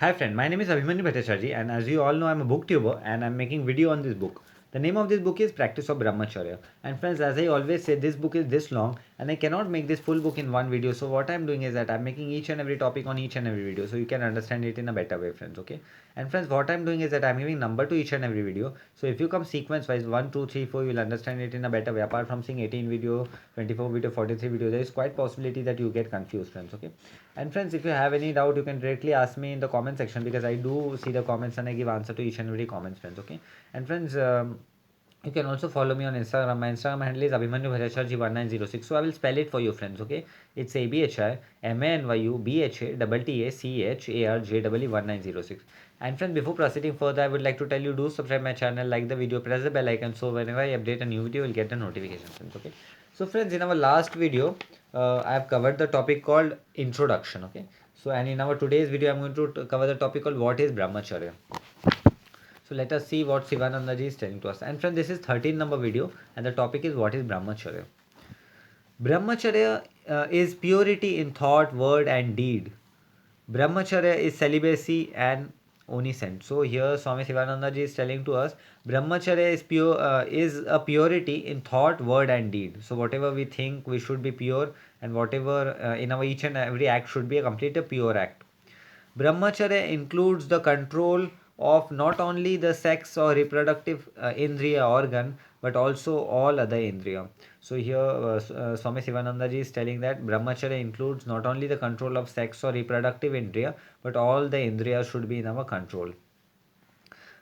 Hi friend, my name is Abhimanyu Bhattacharjee and as you all know I'm a booktuber and I'm making video on this book. The name of this book is Practice of Brahmacharya. And friends, as I always say, this book is this long and I cannot make this full book in one video. So what I'm doing is that I'm making each and every topic on each and every video so you can understand it in a better way, friends. Okay. And friends, what I'm doing is that I'm giving number to each and every video. So if you come sequence wise 1, 2, 3, 4, you'll understand it in a better way. Apart from seeing 18 video, 24 video, 43 video, there is quite possibility that you get confused, friends. Okay. And friends, if you have any doubt, you can directly ask me in the comment section because I do see the comments and I give answer to each and every comments, friends. Okay. And friends, you can also follow me on Instagram. My Instagram handle is Abhimanyu Bhattacharjee1906. So I will spell it for you, friends. Okay. It's ABHIMANYUBHATTACHARJEE1906. And friends, before proceeding further, I would like to tell you do subscribe my channel, like the video, press the bell icon so whenever I update a new video, you'll get a notification, friends. Okay. So friends, in our last video, I have covered the topic called introduction. Okay. So and in our today's video, I'm going to cover the topic called what is Brahmacharya. So let us see what Sivanandaji is telling to us. And friends, this is 13 number video and the topic is what is Brahmacharya. Brahmacharya is purity in thought, word and deed. Brahmacharya is celibacy and oniscent. So here Swami Sivananda ji is telling to us Brahmacharya is pure is a purity in thought, word and deed. So whatever we think we should be pure and whatever in our each and every act should be a complete a pure act. Brahmacharya includes the control of not only the sex or reproductive indriya organ but also all other indriya. So here Swami Sivananda ji is telling that Brahmacharya includes not only the control of sex or reproductive indriya but all the indriyas should be in our control.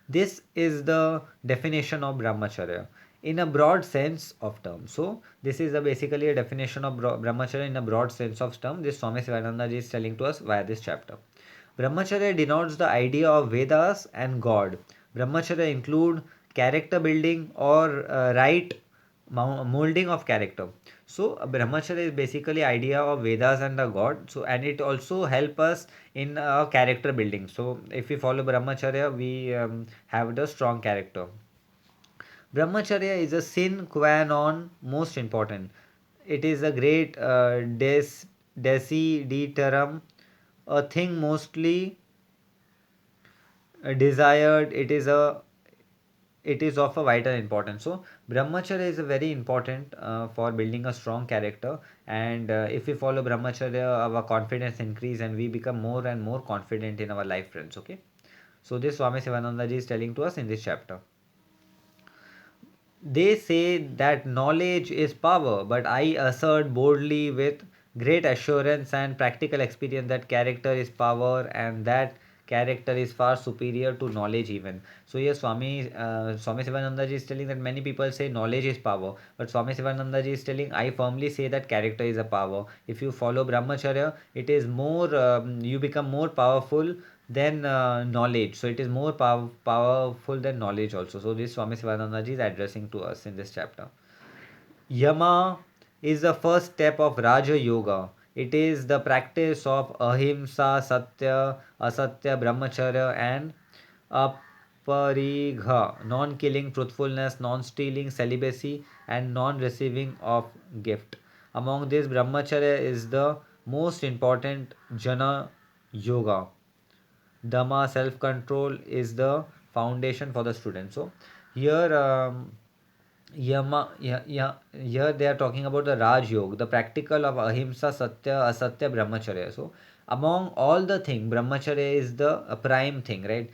This is the definition of Brahmacharya in a broad sense of term. So this is basically a definition of Brahmacharya in a broad sense of term. This Swami Sivananda ji is telling to us via this chapter. Brahmacharya denotes the idea of Vedas and God. Brahmacharya include character building or right molding of character. So Brahmacharya is basically idea of Vedas and the God. So and it also help us in character building. So if we follow Brahmacharya, we have the strong character. Brahmacharya is a sin qua non most important. It is a great desideratum, a thing mostly desired. It is of a vital importance. So Brahmacharya is a very important for building a strong character. And if we follow Brahmacharya, our confidence increase and we become more and more confident in our life, friends. Okay. So this Swami Sivananda ji is telling to us in this chapter. They say that knowledge is power, but I assert boldly with great assurance and practical experience that character is power and that character is far superior to knowledge even. So yes, Swami Sivananda ji is telling that many people say knowledge is power, but Swami Sivananda ji is telling I firmly say that character is a power. If you follow Brahmacharya, it is more you become more powerful than knowledge. So it is more powerful than knowledge also. So this Swami Sivananda ji is addressing to us in this chapter. Yama is the first step of Raja Yoga. It is the practice of ahimsa, satya, asatya, brahmacharya, and aparigha, non-killing, truthfulness, non-stealing, celibacy, and non-receiving of gift. Among these, brahmacharya is the most important jana yoga. Dhamma, self control, is the foundation for the student. So here here they are talking about the Raj Yoga, the practical of Ahimsa, Satya, Asatya, Brahmacharya. So among all the thing, Brahmacharya is the prime thing, right?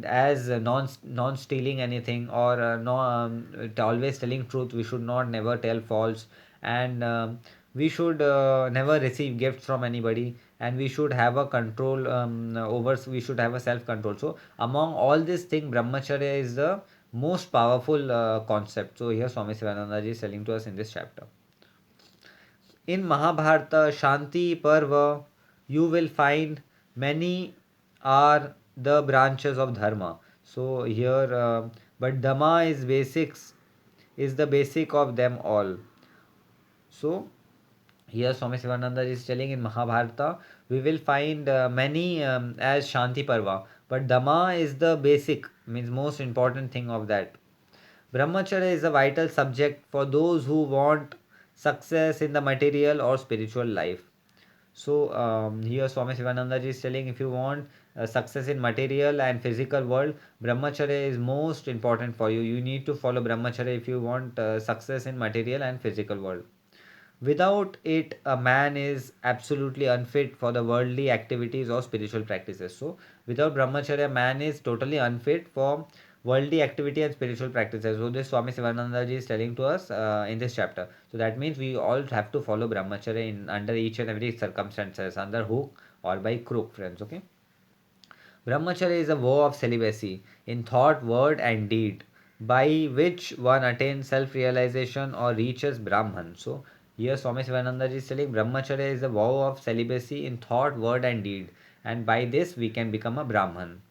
As non stealing anything or no always telling truth. We should not never tell false, and we should never receive gifts from anybody, and we should have a control over. We should have a self control. So among all these things, Brahmacharya is the most powerful concept. So here Swami Sivananda ji is telling to us in this chapter. In Mahabharata Shanti Parva, you will find many are the branches of dharma. So here, but dhamma is basics, is the basic of them all. So here Swami Sivananda is telling in Mahabharata, we will find many as Shanti Parva, but dhamma is the basic, means most important thing of that. Brahmacharya is a vital subject for those who want success in the material or spiritual life. So here Swami Sivananda ji is telling, if you want success in material and physical world, brahmacharya is most important for you. You need to follow brahmacharya if you want success in material and physical world. Without it, a man is absolutely unfit for the worldly activities or spiritual practices. So, without brahmacharya, man is totally unfit for worldly activity and spiritual practices. So, this Swami Sivananda ji is telling to us in this chapter. So, that means we all have to follow brahmacharya in under each and every circumstances, under hook or by crook, friends. Okay. Brahmacharya is a vow of celibacy in thought, word, and deed, by which one attains self realization or reaches Brahman. So, here Swami Sivananda is telling Brahmacharya is a vow of celibacy in thought, word, and deed, and by this we can become a Brahman.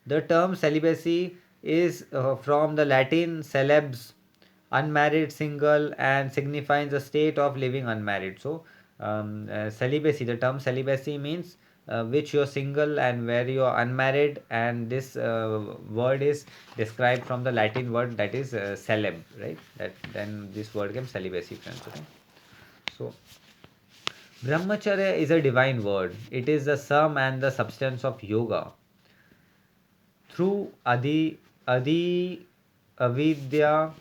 The term celibacy is from the Latin celebs, unmarried, single, and signifies a state of living unmarried. So, celibacy, the term celibacy means which you're single and where you're unmarried, and this word is described from the Latin word that is celeb, right? That then this word came celibacy, friends. Okay, so Brahmacharya is a divine word. It is the sum and the substance of yoga. Through Adi Avidya,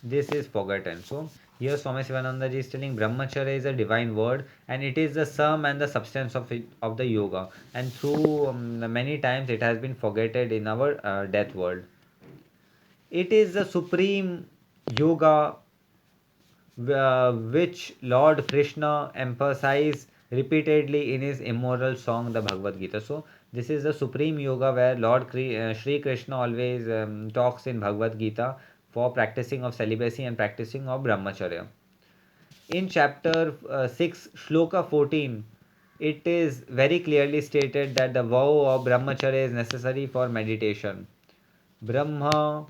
this is forgotten. So here Swami Sivananda ji is telling Brahmacharya is a divine word and it is the sum and the substance of of the yoga. And through many times it has been forgotten in our death world. It is the supreme yoga which Lord Krishna emphasized repeatedly in his immoral song, the Bhagavad Gita. So, this is the supreme yoga where Sri Krishna always talks in Bhagavad Gita for practicing of celibacy and practicing of brahmacharya. In chapter 6, shloka 14, it is very clearly stated that the vow of brahmacharya is necessary for meditation. Brahma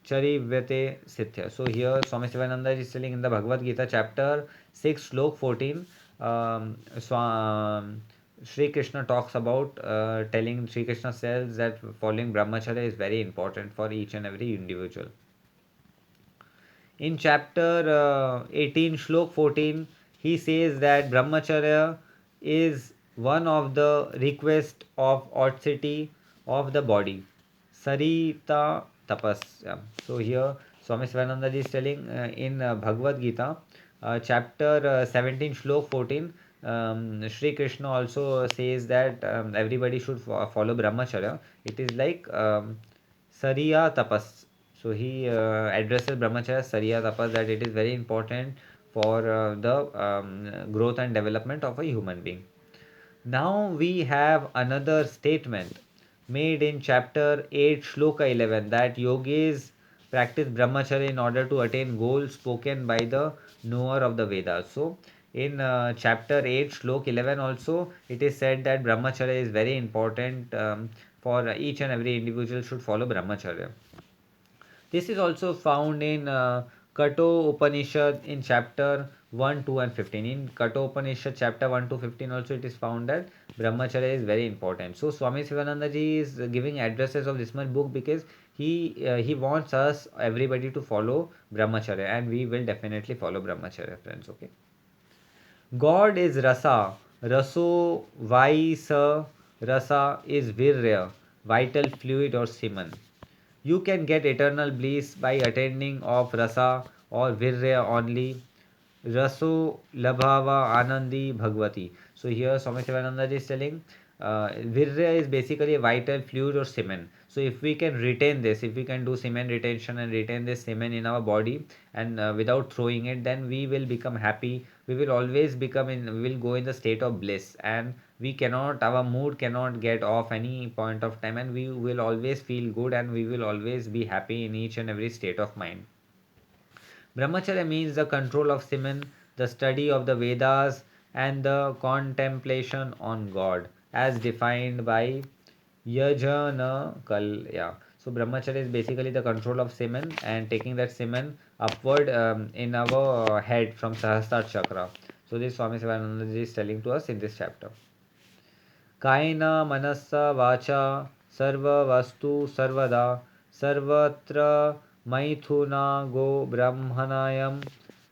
Charivyate Sithya. So here Swami Sivananda is telling in the Bhagavad Gita chapter 6 slok 14, Sri Krishna talks about telling, Sri Krishna says that following brahmacharya is very important for each and every individual. In chapter 18 slok 14, he says that brahmacharya is one of the request of austerity of the body. Sarita tapasya. So here Swami Svananda is telling in Bhagavad Gita chapter 17 slok 14, Sri Krishna also says that everybody should follow brahmacharya. It is like Sariya tapas. So he addresses brahmacharya Sariya tapas, that it is very important for the growth and development of a human being. Now we have another statement made in chapter 8 shloka 11 that yogis practice brahmacharya in order to attain goals spoken by the knower of the Vedas. So in chapter 8 shlok 11 also it is said that brahmacharya is very important for each and every individual should follow brahmacharya. This is also found in Kato Upanishad in chapter 1, 2, and 15. In Kato Upanishad, chapter 1 to 15, also it is found that Brahmacharya is very important. So, Swami Sivananda ji is giving addresses of this much book because he wants us, everybody, to follow Brahmacharya, and we will definitely follow Brahmacharya, friends. Okay. God is Rasa. Raso Vaisa. Rasa is Virya, vital fluid or semen. You can get eternal bliss by attending of rasa or virya only. Raso labhava anandi bhagavati. So here Swami Sivananda is telling virya is basically a vital fluid or semen. So if we can retain this, if we can do semen retention and retain this semen in our body and without throwing it, then we will become happy. We will always become in, we will go in the state of bliss, and we cannot, our mood cannot get off any point of time, and we will always feel good and we will always be happy in each and every state of mind. Brahmacharya means the control of semen, the study of the Vedas, and the contemplation on God, as defined by Yajana Kalya. So, Brahmacharya is basically the control of semen and taking that semen upward in our head from Sahasrara Chakra. So, this Swami Sivananda is telling to us in this chapter. Kaina Manasa Vacha Sarva Vastu Sarvada Sarvatra Maithuna Go Brahmanayam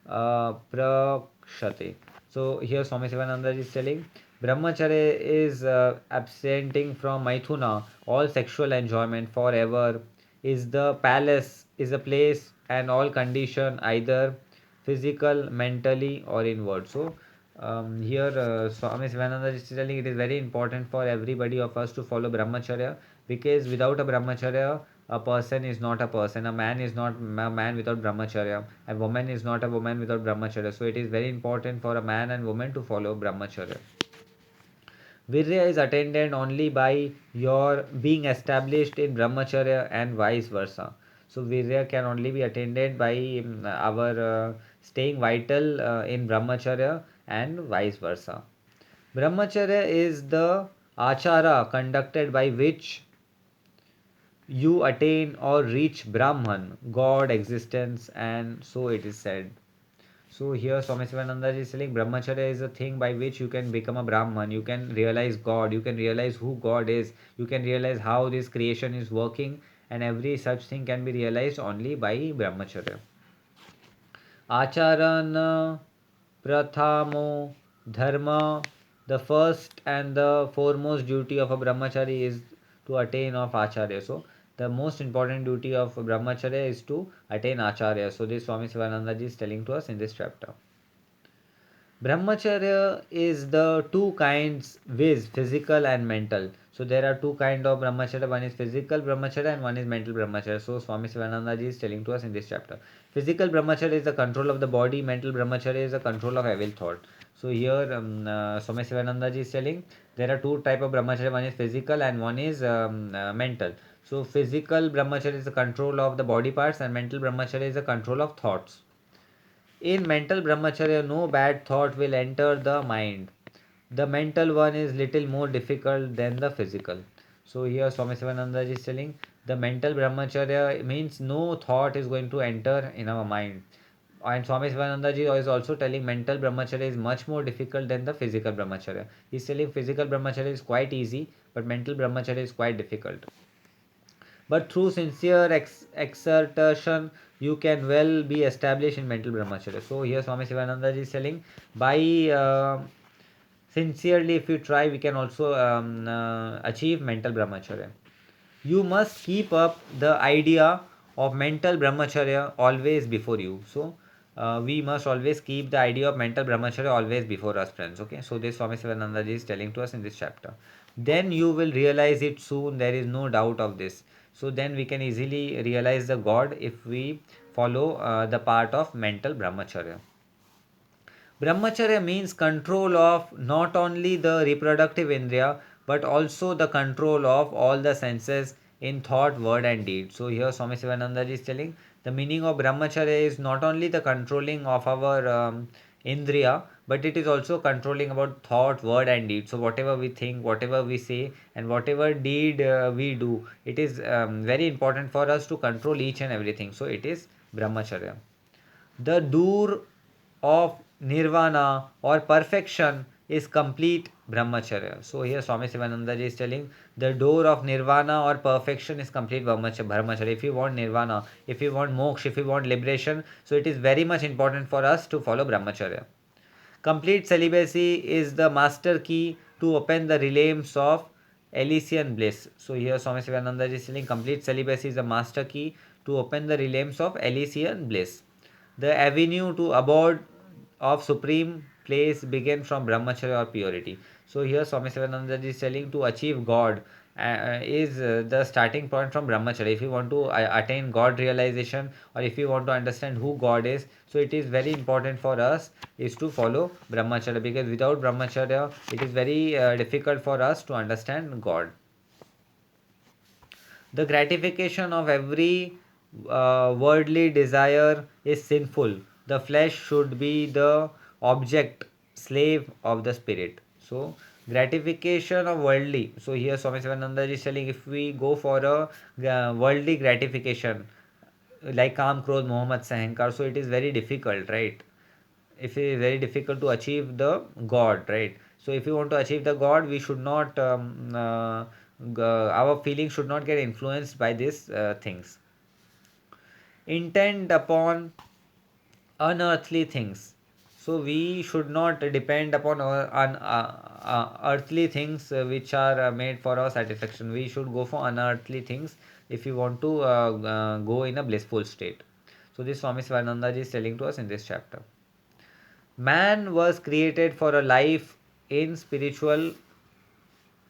Prakshate. So here Swami Sivananda is telling Brahmacharya is absenting from Maithuna, all sexual enjoyment forever, is the palace, is a place and all condition either physical, mentally or inward. So here Swami Sivananda is telling it is very important for everybody of us to follow Brahmacharya, because without a Brahmacharya a person is not a person, a man is not a man without Brahmacharya, a woman is not a woman without Brahmacharya. So it is very important for a man and woman to follow Brahmacharya. Virya is attained only by your being established in Brahmacharya and vice versa. So Virya can only be attained by our staying vital in Brahmacharya and vice versa. Brahmacharya is the achara conducted by which you attain or reach Brahman, God, existence, and so it is said. So here Swami Sivananda is telling Brahmacharya is a thing by which you can become a Brahman, you can realize God, you can realize who God is, you can realize how this creation is working, and every such thing can be realized only by Brahmacharya. Acharana prathamo dharma, the first and the foremost duty of a brahmachari is to attain of acharya. So the most important duty of a brahmacharya is to attain acharya. So this Swami Sivananda ji is telling to us in this chapter. Brahmacharya is the two kinds, viz, physical and mental. So there are two kind of brahmacharya. One is physical brahmacharya and one is mental brahmacharya. So Swami Sivananda ji is telling to us in this chapter. Physical brahmacharya is the control of the body. Mental brahmacharya is the control of evil thought. So here Swami Sivananda ji is telling there are two type of brahmacharya. One is physical and one is mental. So physical brahmacharya is the control of the body parts and mental brahmacharya is the control of thoughts. In mental brahmacharya, no bad thought will enter the mind. The mental one is little more difficult than the physical. So here Swami Sivananda is telling the mental brahmacharya means no thought is going to enter in our mind. And Swami Sivananda ji is also telling mental brahmacharya is much more difficult than the physical brahmacharya. He's telling physical brahmacharya is quite easy, but mental brahmacharya is quite difficult. But through sincere exertion, you can well be established in mental brahmacharya. So here Swami Sivananda is telling by sincerely, if you try, we can also achieve mental brahmacharya. You must keep up the idea of mental brahmacharya always before you. So we must always keep the idea of mental brahmacharya always before us, friends. Okay, so this Swami Sivananda is telling to us in this chapter. Then you will realize it soon. There is no doubt of this. So then we can easily realize the God if we follow the part of mental brahmacharya. Brahmacharya means control of not only the reproductive indriya but also the control of all the senses in thought, word, and deed. So here Swami Sivananda is telling the meaning of Brahmacharya is not only the controlling of our indriya but it is also controlling about thought, word, and deed. So whatever we think, whatever we say, and whatever deed we do, it is very important for us to control each and everything. So it is Brahmacharya. The door of nirvana or perfection is complete brahmacharya. So here Swami Sivananda is telling the door of nirvana or perfection is complete brahmacharya. If you want nirvana, if you want moksha, if you want liberation, so it is very much important for us to follow brahmacharya. Complete celibacy is the master key to open the realms of Elysian bliss. So here Swami Sivananda is telling complete celibacy is the master key to open the realms of Elysian bliss. The avenue to abode of supreme place begin from brahmacharya or purity. So here Swami Sivananda is telling to achieve God is the starting point from brahmacharya. If you want to attain God realization or if you want to understand who God is, so it is very important for us is to follow brahmacharya, because without brahmacharya it is very difficult for us to understand God. The gratification of every worldly desire is sinful. The flesh should be the object, slave of the spirit. So, gratification of worldly. So, here Swami Sivananda is telling if we go for a worldly gratification like Kam, Krodh, Mohammed, Sahankar, so it is very difficult, right? If it is very difficult to achieve the God, right? So if you want to achieve the God, we should not our feelings should not get influenced by these things. Intend upon unearthly things. So we should not depend upon earthly things which are made for our satisfaction. We should go for unearthly things if we want to go in a blissful state. So this Swami Sivananda ji is telling to us in this chapter. Man was created for a life in spiritual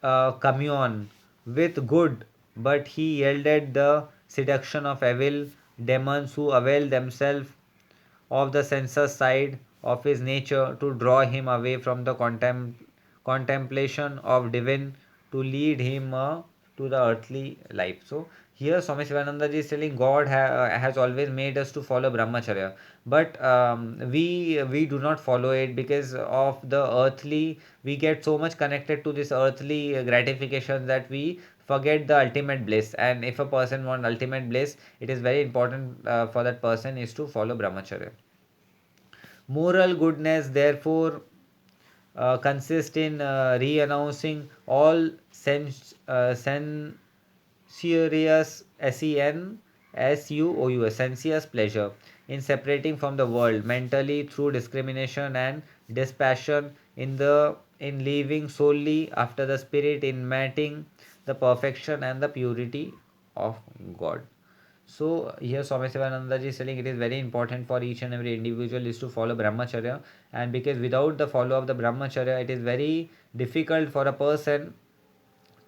commune with good, but he yielded the seduction of evil demons who avail themselves of the sensuous side of his nature to draw him away from the contemplation of divine, to lead him to the earthly life. So here Swami Sivananda ji is telling God has always made us to follow brahmacharya, but we do not follow it because of the earthly. We get so much connected to this earthly gratification that we forget the ultimate bliss. And if a person wants ultimate bliss, it is very important for that person is to follow brahmacharya. Moral goodness, therefore, consists in re-announcing all sensuous, sensuous, sensuous pleasure, in separating from the world mentally through discrimination and dispassion, in living solely after the spirit, in matting the perfection and the purity of God. So here Swami Sivananda ji is telling it is very important for each and every individual is to follow brahmacharya, and because without the follow of the brahmacharya, it is very difficult for a person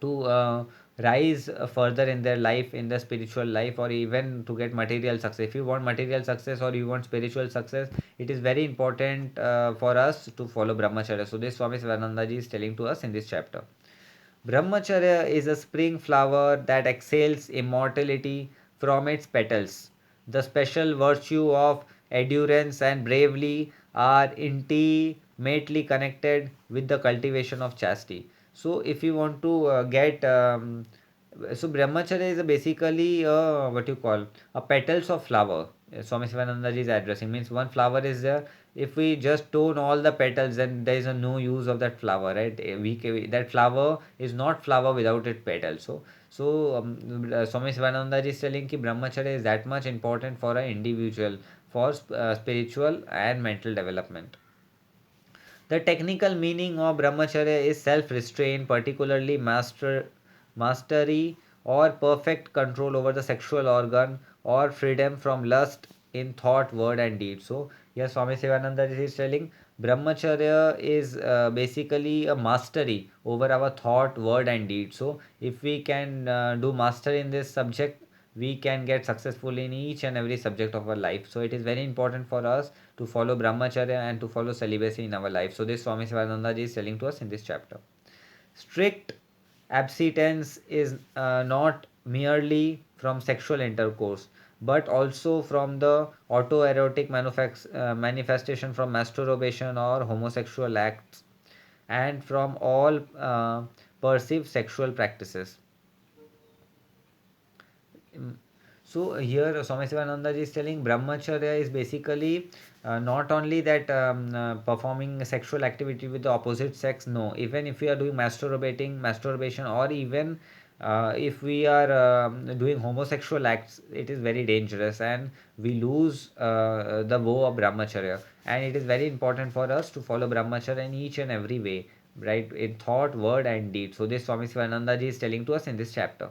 to rise further in their life, in the spiritual life, or even to get material success. If you want material success or you want spiritual success, it is very important for us to follow brahmacharya. So this Swami Sivananda ji is telling to us in this chapter. Brahmacharya is a spring flower that exhales immortality from its petals. The special virtue of endurance and bravery are intimately connected with the cultivation of chastity. So, if you want to get so brahmacharya is basically what you call a petals of flower. Swami Sivananda ji is addressing means one flower is there. If we just tone all the petals, then there is a no use of that flower, right? That flower is not flower without its petals. So Swami Sivananda ji is telling ki brahmacharya is that much important for an individual for spiritual and mental development. The technical meaning of brahmacharya is self-restraint, particularly mastery or perfect control over the sexual organ, or freedom from lust in thought, word, and deed. So, yes, Swami Sivananda is telling brahmacharya is basically a mastery over our thought, word, and deed. So, if we can do master in this subject, we can get successful in each and every subject of our life. So, it is very important for us to follow brahmacharya and to follow celibacy in our life. So this Swami Sivananda ji is telling to us in this chapter. Strict abstinence is not merely from sexual intercourse, but also from the autoerotic manifestation from masturbation or homosexual acts, and from all perceived sexual practices. So here Swami Sivananda ji is telling brahmacharya is basically not only that performing sexual activity with the opposite sex. No, even if we are doing masturbation, or even if we are doing homosexual acts, it is very dangerous, and we lose the vow of brahmacharya. And it is very important for us to follow brahmacharya in each and every way, right? In thought, word, and deed. So this Swami Sivananda ji is telling to us in this chapter.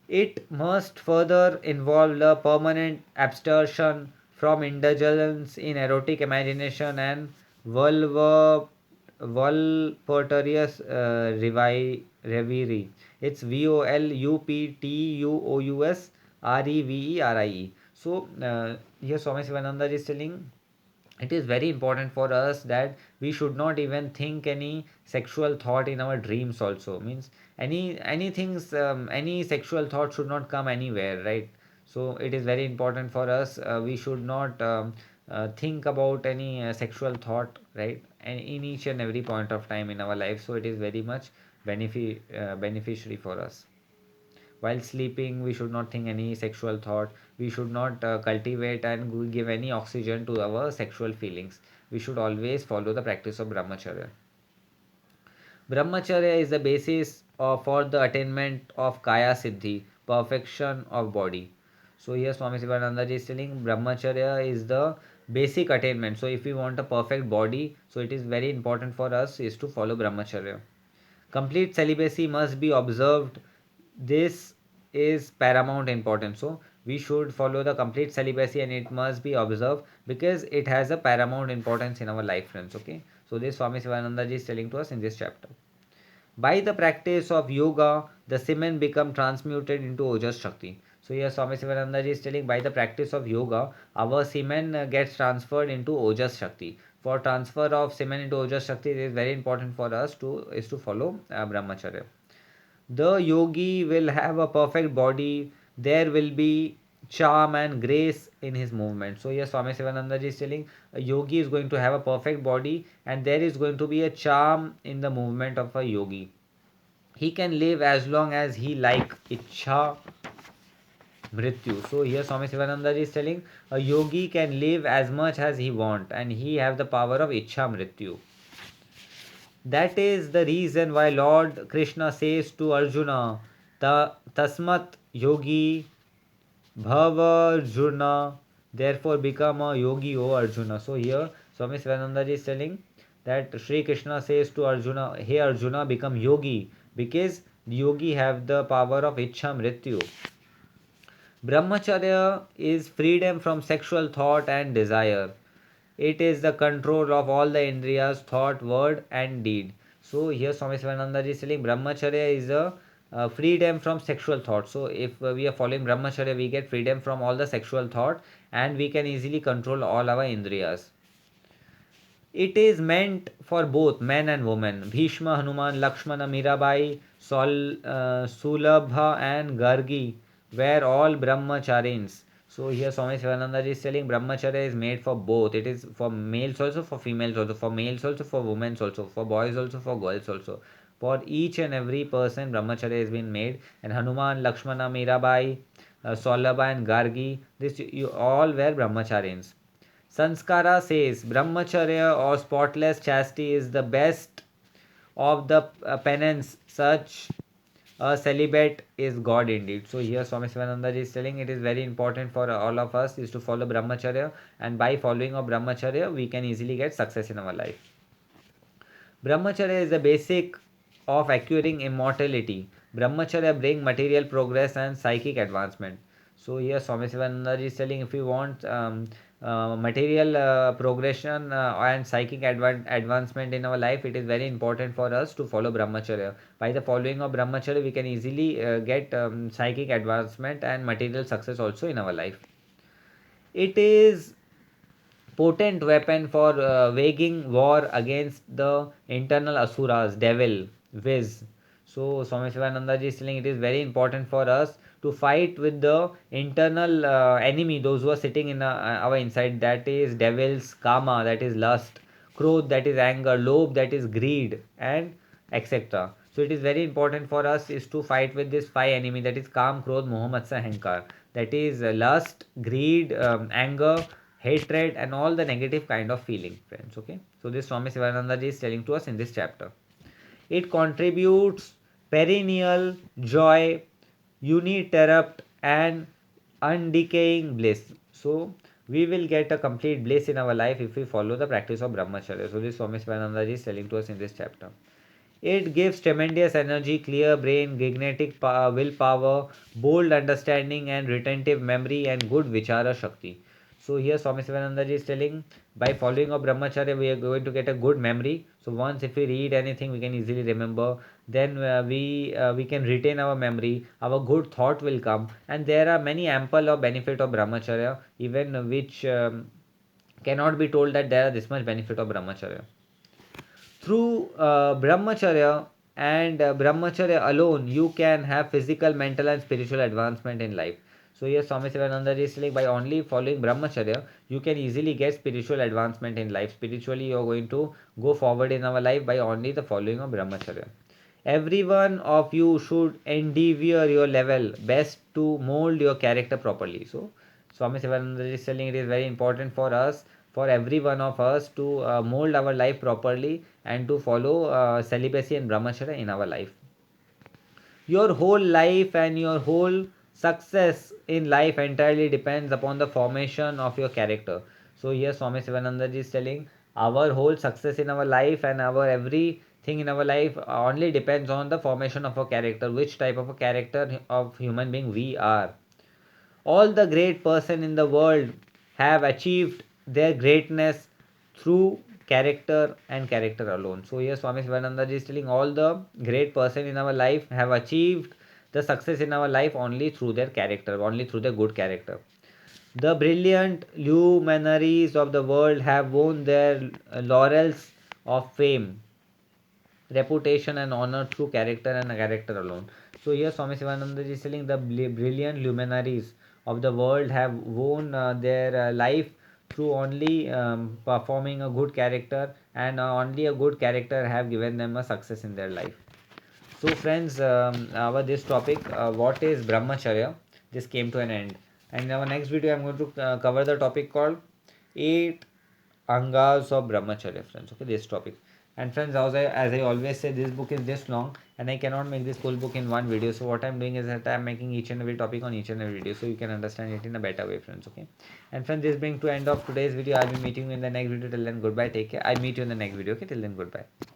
It must further involve a permanent abstention from indulgence in erotic imagination and voluptuous reverie. It's Voluptuousreverie. So here Swami Sivananda is telling it is very important for us that we should not even think any sexual thought in our dreams also. Means any sexual thought should not come anywhere, right? So it is very important for us, we should not think about any sexual thought, right? And in each and every point of time in our life. So it is very much beneficiary for us. While sleeping, we should not think any sexual thought. We should not cultivate and give any oxygen to our sexual feelings. We should always follow the practice of brahmacharya. Brahmacharya is the basis for the attainment of kaya siddhi, perfection of body. So here Swami Sivananda ji is telling brahmacharya is the basic attainment. So if we want a perfect body, so it is very important for us is to follow brahmacharya. Complete celibacy must be observed. This is paramount important. So we should follow the complete celibacy and it must be observed because it has a paramount importance in our life, friends. Okay. So this Swami Sivananda ji is telling to us in this chapter. By the practice of yoga, the semen become transmuted into Ojas Shakti. So here Swami Sivananda ji is telling by the practice of yoga, our semen gets transferred into Ojas Shakti. For transfer of semen into Ojas Shakti, it is very important for us to follow Brahmacharya. The yogi will have a perfect body. There will be charm and grace in his movement. So here Swami Sivananda ji is telling a yogi is going to have a perfect body and there is going to be a charm in the movement of a yogi. He can live as long as he like. Ichha mrityu. So here Swami Sivananda ji is telling a yogi can live as much as he want and he have the power of Ichha mrityu. That is the reason why Lord Krishna says to Arjuna, Tasmat yogi bhavarjuna, therefore become a yogi, O Arjuna. So here Swami Sivananda ji is telling that Sri Krishna says to Arjuna, hey Arjuna, become yogi because yogi have the power of Ichha Mrityu. Brahmacharya is freedom from sexual thought and desire. It is the control of all the indriyas, thought, word, and deed. So here Swami Sivananda ji is telling Brahmacharya is a freedom from sexual thought. So if we are following Brahmacharya, we get freedom from all the sexual thought, and we can easily control all our indriyas. It is meant for both men and women. Bhishma, Hanuman, Lakshmana, Mirabai, Sulabha, and Gargi were all brahmacharins. So here Swami Sivananda is telling brahmacharya is made for both. It is for males also, for females also, for males also, for women also, for boys also, for girls also. For each and every person, brahmacharya has been made. And Hanuman, Lakshmana, Mirabai, Solabha, and Gargi, this you all were brahmacharins. Sanskara says brahmacharya or spotless chastity is the best of the penance. Such a celibate is God indeed. So here Swami Sivananda is telling it is very important for all of us is to follow brahmacharya, and by following of brahmacharya we can easily get success in our life. Brahmacharya is the basic of acquiring immortality. Brahmacharya bring material progress and psychic advancement. So here Swami Sivananda is telling if we want material progression and psychic advancement in our life, it is very important for us to follow Brahmacharya. By the following of Brahmacharya, we can easily get psychic advancement and material success also in our life. It is potent weapon for waging war against the internal asuras, devil, viz. So Swami Sivananda ji is telling it is very important for us to fight with the internal enemy, those who are sitting in our inside, that is devils, kama, that is lust, krodh, that is anger, lobh, that is greed, and etc. So it is very important for us is to fight with this five enemy, that is kam, krodh, moh, matsya, hankar, that is lust, greed, anger, hatred, and all the negative kind of feeling, friends. Okay, so this Swami Sivananda ji is telling to us in this chapter. It contributes perennial joy, uninterrupt, and undecaying bliss. So we will get a complete bliss in our life if we follow the practice of brahmacharya. So this Swami Sivananda ji is telling to us in this chapter. It gives tremendous energy, clear brain, gigantic willpower, bold understanding, and retentive memory, and good vichara shakti. So here Swami Sivananda ji is telling by following of brahmacharya we are going to get a good memory. So once if we read anything we can easily remember. Then we can retain our memory. Our good thought will come, and there are many ample of benefit of brahmacharya, even which cannot be told that there are this much benefit of brahmacharya. Through brahmacharya and brahmacharya alone, you can have physical, mental, and spiritual advancement in life. So here Swami Sivananda is saying by only following brahmacharya, you can easily get spiritual advancement in life. Spiritually, you are going to go forward in our life by only the following of brahmacharya. Every one of you should endeavor your level best to mold your character properly. So Swami Sivananda is telling it is very important for us, for every one of us to mold our life properly and to follow celibacy and brahmacharya in our life. Your whole life and your whole success in life entirely depends upon the formation of your character. So here Swami Sivananda ji is telling our whole success in our life and our everything in our life only depends on the formation of a character, which type of a character of human being we are. All the great person in the world have achieved their greatness through character and character alone. So here Swami Sivananda ji is telling all the great person in our life have achieved the success in our life only through their character, only through their good character. The brilliant luminaries of the world have won their laurels of fame, reputation, and honor through character and character alone. So here Swami Sivananda is telling the brilliant luminaries of the world have won their life through only performing a good character, and only a good character have given them a success in their life. So friends, our this topic, what is brahmacharya, this came to an end. And in our next video I'm going to cover the topic called 8 angas of brahmacharya, friends. Okay, this topic. And friends, as I always say, this book is this long and I cannot make this full book in one video. So what I'm doing is that I'm making each and every topic on each and every video, so you can understand it in a better way, friends. Okay. And friends, this brings to end of today's video. I'll be meeting you in the next video. Till then, goodbye, take care. I'll meet you in the next video. Okay, till then, goodbye.